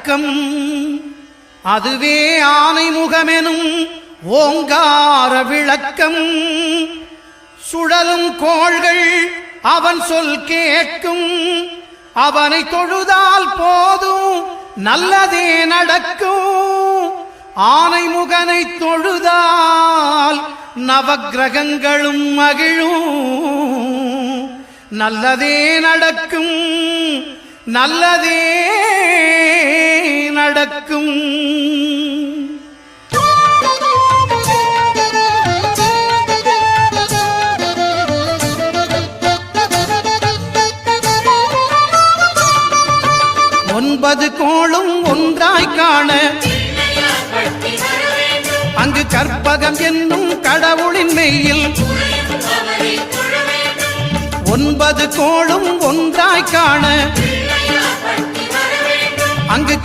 அடக்கம். அதுவே ஆனைமுகமெனும் ஓங்கார விளக்கம். சுழலும் கோள்கள் அவன் சொல் கேட்கும். அவனை தொழுதால் போதும் நல்லதே நடக்கும். ஆனைமுகனை தொழுதால் நவக்கிரகங்களும் மகிழும். நல்லதே நடக்கும், நல்லதே நடக்கும். ஒன்பது கோளும் ஒன்றாய் காண அங்கு கற்பகம் என்னும் கடவுளின் மெய்யில். ஒன்பது கோளும் ஒன்றாய் காண அங்கு